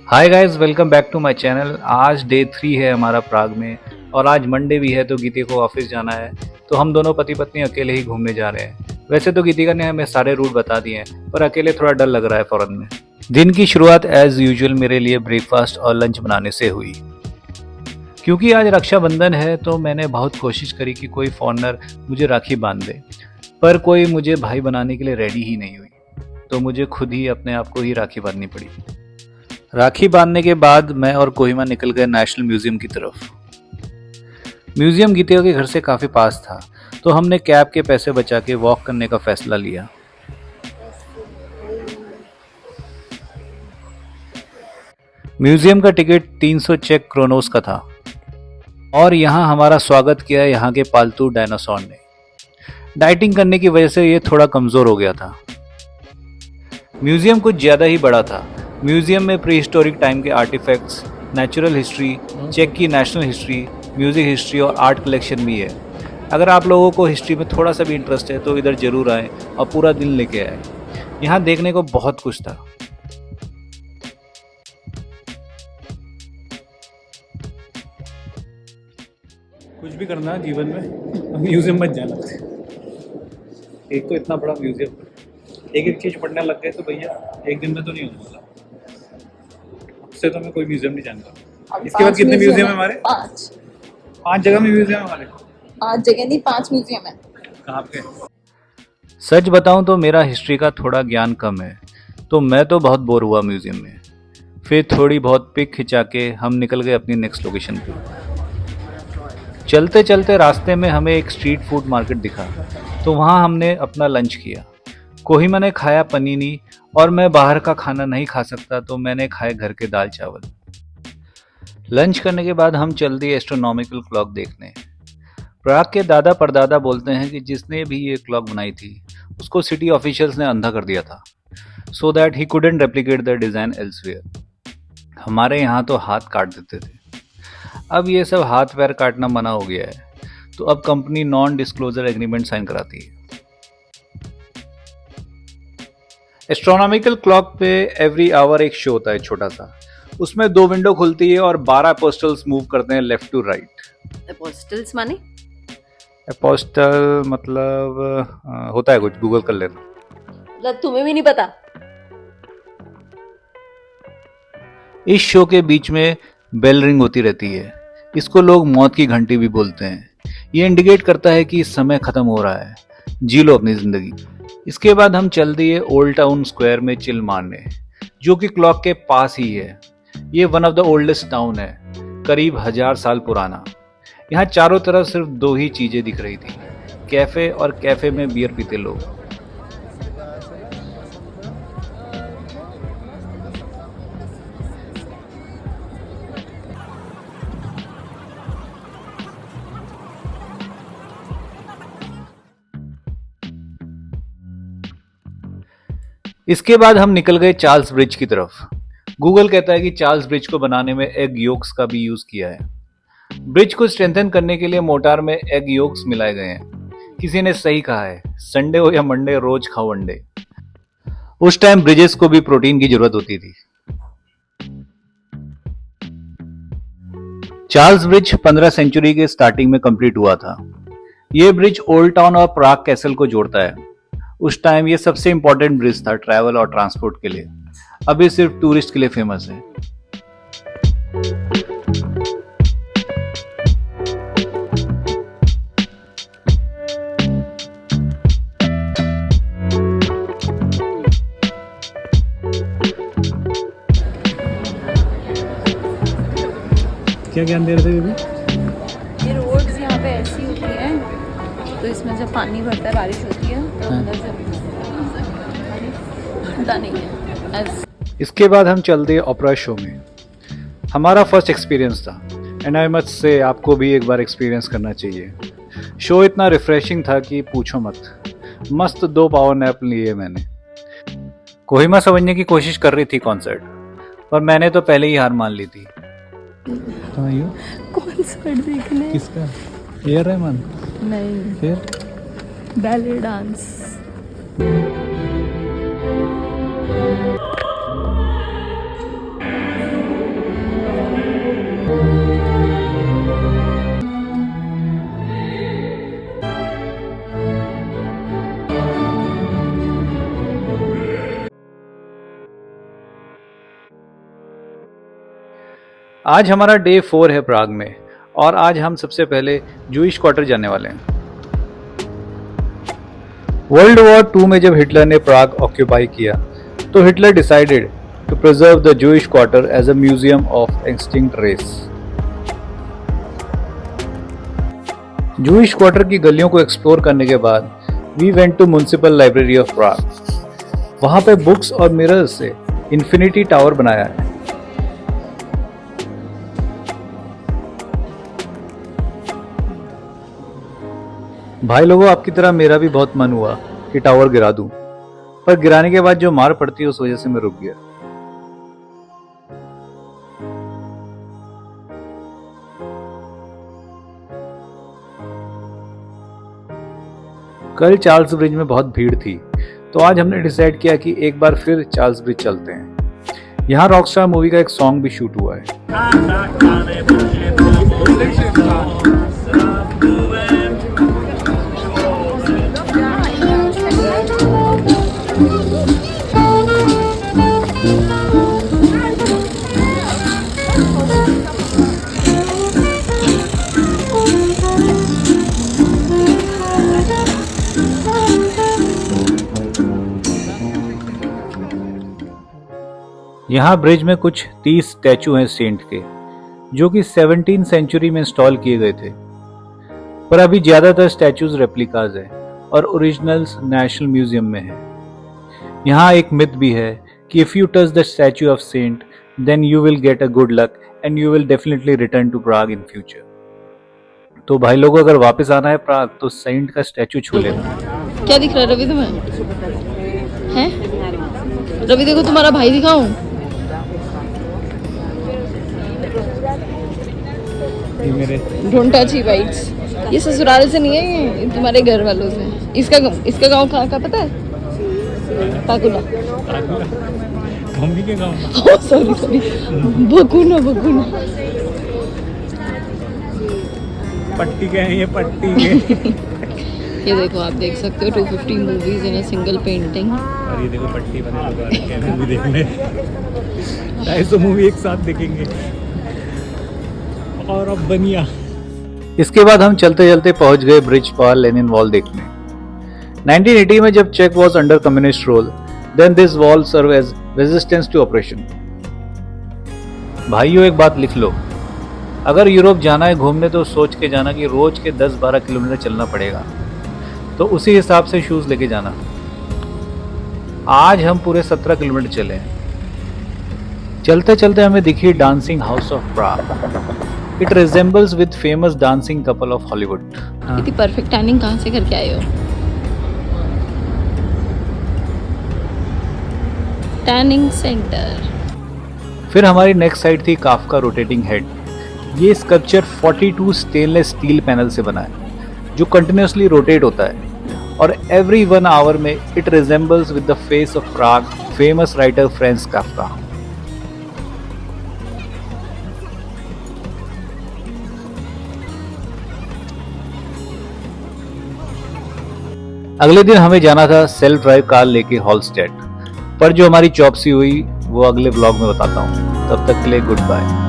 Hi guys, welcome back to my channel. आज day 3 है हमारा प्राग में और आज मंडे भी है तो गीति को ऑफिस जाना है। तो हम दोनों पति पत्नी अकेले ही घूमने जा रहे हैं। वैसे तो गीतिका ने हमें सारे रूट बता दिए हैं पर अकेले थोड़ा डर लग रहा है फॉरेन में। दिन की शुरुआत एज यूजुअल मेरे लिए ब्रेकफास्ट और लंच बनाने से हुई। क्योंकि आज रक्षाबंधन है तो मैंने बहुत कोशिश करी कि कोई फॉरनर मुझे राखी बांध दे, पर कोई मुझे भाई बनाने के लिए रेडी ही नहीं हुई। तो मुझे खुद ही अपने आप को ही राखी बांधनी पड़ी। राखी बांधने के बाद मैं और कोहिमा निकल गए नेशनल म्यूजियम की तरफ। म्यूजियम गीतिका के घर से काफी पास था तो हमने कैब के पैसे बचा के वॉक करने का फैसला लिया। म्यूजियम का टिकट 300 चेक क्रोनोस का था और यहाँ हमारा स्वागत किया यहाँ के पालतू डायनासोर ने। डाइटिंग करने की वजह से ये थोड़ा कमजोर हो गया था। म्यूजियम कुछ ज्यादा ही बड़ा था। म्यूजियम में प्री हिस्टोरिक टाइम के आर्टिफैक्ट्स, नेचुरल हिस्ट्री, चेक की नेशनल हिस्ट्री, म्यूजिक हिस्ट्री और आर्ट कलेक्शन भी है। अगर आप लोगों को हिस्ट्री में थोड़ा सा भी इंटरेस्ट है तो इधर जरूर आए और पूरा दिन लेके आए। यहाँ देखने को बहुत कुछ था। कुछ भी करना है जीवन में म्यूजियम मत जाना। एक तो इतना बड़ा म्यूजियम, एक एक चीज पढ़ने लग गए तो भैया एक दिन में तो नहीं होने वाला। से तो मैं कोई म्यूजियम नहीं जानता। इसके बाद कितने म्यूजियम है हमारे? 5 जगह में म्यूजियम है हमारे। 5 जगह नहीं, 5 म्यूजियम है। कहाँ पे? सच बताऊं तो मेरा हिस्ट्री का थोड़ा ज्ञान कम है तो मैं तो बहुत बोर हुआ म्यूजियम में। फिर थोड़ी बहुत पिक खिंचा के हम निकल गए अपनी नेक्स्ट लोकेशन पे। चलते चलते रास्ते में हमें एक स्ट्रीट फूड मार्केट दिखा तो वहाँ हमने अपना लंच किया। कोहिमा ने खाया पनीनी और मैं बाहर का खाना नहीं खा सकता तो मैंने खाए घर के दाल चावल। लंच करने के बाद हम चल दिए एस्ट्रोनॉमिकल क्लॉक देखने। प्राग के दादा परदादा बोलते हैं कि जिसने भी ये क्लॉक बनाई थी उसको सिटी ऑफिशियल्स ने अंधा कर दिया था so that he couldn't replicate the design elsewhere. हमारे यहाँ तो हाथ काट देते थे। अब ये सब हाथ पैर काटना मना हो गया है तो अब company non disclosure agreement sign कराती है। एस्ट्रोनॉमिकल क्लॉक पे एवरी आवर एक शो होता है छोटा सा। उसमें 2 विंडो खुलती है और 12 अपोस्टल्स मूव करते हैं लेफ्ट टू राइट। अपोस्टल्स माने? अपोस्टल मतलब होता है कुछ, गूगल कर लेना। मतलब तुम्हें भी नहीं पता? इस शो के बीच में बेल रिंग होती रहती है। इसको लोग मौत की घंटी भी बोलते हैं। ये इंडिकेट करता है कि समय खत्म हो रहा है, जी लो अपनी जिंदगी। इसके बाद हम चल दिए ओल्ड टाउन स्क्वायर में चिल मारने, जो कि क्लॉक के पास ही है। ये one of the oldest town है, करीब 1000 साल पुराना। यहाँ चारों तरफ सिर्फ 2 ही चीजें दिख रही थी, कैफे और कैफे में बियर पीते लोग। इसके बाद हम निकल गए चार्ल्स ब्रिज की तरफ। गूगल कहता है कि चार्ल्स ब्रिज को बनाने में एग योक्स का भी यूज किया है। ब्रिज को स्ट्रेंथन करने के लिए मोटार में एग योक्स मिलाए गए हैं। किसी ने सही कहा है, संडे हो या मंडे रोज खाओ अंडे। उस टाइम ब्रिजेस को भी प्रोटीन की जरूरत होती थी। चार्ल्स ब्रिज 15 सेंचुरी के स्टार्टिंग में कंप्लीट हुआ था। यह ब्रिज ओल्ड टाउन और प्राग कैसल को जोड़ता है। उस टाइम ये सबसे इंपॉर्टेंट ब्रिज था ट्रैवल और ट्रांसपोर्ट के लिए। अभी सिर्फ टूरिस्ट के लिए फेमस है। क्या ज्ञान दे रहे थे अभी? ये रोड्स यहाँ पे ऐसी होती है तो इसमें जब पानी भरता है, बारिश होती है तो अंदर से भरता नहीं है। इसके बाद हम चल दिए ओपेरा शो में। हमारा फर्स्ट एक्सपीरियंस था एंड आई मस्ट से आपको भी एक बार एक्सपीरियंस करना चाहिए। शो इतना रिफ्रेशिंग था कि पूछो मत। मस्त 2 पावर नैप लिए मैंने। कोहिमा समझने की कोशिश कर रही थी कॉन्सर्ट, पर मैंने तो पहले ही हार मान ली थी। कॉन्सर्ट देखने? किसका? ए.आर. रहमान? नहीं, फिर बैले डांस। आज हमारा डे 4 है प्राग में और आज हम सबसे पहले जूइश क्वार्टर जाने वाले हैं। वर्ल्ड वॉर 2 में जब हिटलर ने प्राग ऑक्यूपाई किया तो Hitler decided to preserve the Jewish quarter as a museum of extinct race. Jewish quarter की गलियों को एक्सप्लोर करने के बाद we went to municipal library of Prague. वहां पे बुक्स और मिरर्स से इन्फिनिटी टावर बनाया है। भाई लोगों, आपकी तरह मेरा भी बहुत मन हुआ कि टावर गिरा दूं, पर गिराने के बाद जो मार पड़ती है उस वजह से मैं रुक गया। कल चार्ल्स ब्रिज में बहुत भीड़ थी, तो आज हमने डिसाइड किया कि एक बार फिर चार्ल्स ब्रिज चलते हैं। यहाँ रॉकस्टार मूवी का एक सॉन्ग भी शूट हुआ है। यहाँ ब्रिज में कुछ 30 स्टैचू हैं सेंट के, जो कि 17वीं सेंचुरी में इंस्टॉल किए गए थे। पर अभी ज्यादातर स्टैचूज रेप्लिकाज हैं और ओरिजिनल्स नेशनल म्यूजियम में है। यहाँ एक मिथ भी है कि if you touch the statue of saint then you will get a good luck and you will definitely return to Prague in future. तो भाई लोगों, अगर वापस आना है प्राग तो सेंट का स्टैचू छू लेना। क्या दिख रहा है रवि तुम्हें? हैं? रवि देखो, तुम्हारा भाई दिखाऊं? Don't touch he bytes. ये ससुराल से नहीं है, ये तुम्हारे घर वालों से। इसका गांव कहाँ का पता है? पाकुला। मम्मी के गांव। Oh sorry Bakuna. पट्टी के हैं ये, पट्टी के। ये देखो, आप देख सकते हो 250 movies in a single painting. और ये देखो पट्टी वाले लोग आ रखे हैं मूवी देखने। 250 मूवी एक साथ देखेंगे। और अब बनिया। इसके बाद हम चलते चलते पहुंच गए ब्रिज पार लेनिन वॉल देखने। 1980 में जब चेक was under communist rule, then this wall serve as resistance to operation. भाइयों, एक बात लिख लो, अगर यूरोप जाना है घूमने तो सोच के जाना कि रोज के 10-12 किलोमीटर चलना पड़ेगा, तो उसी हिसाब से शूज लेके जाना। आज हम पूरे 17 किलोमीटर चले हैं। चलते चलते हमें दिखी dancing house of Prague. It resembles with famous dancing couple of Hollywood. इतनी परफेक्ट टैनिंग कहाँ से करके आए हो? Tanning centre. फिर हमारी नेक्स्ट साइड थी काफ्का रोटेटिंग हेड। ये स्कल्पचर 42 स्टेनलेस स्टील पैनल से बना है, जो कंटिन्यूसली रोटेट होता है और एवरी 1 आवर में it resembles with the face of Prague famous writer Franz Kafka. अगले दिन हमें जाना था सेल्फ ड्राइव कार लेके हॉलस्टेड, पर जो हमारी चॉपसी हुई वो अगले व्लॉग में बताता हूँ। तब तक के लिए गुड बाय।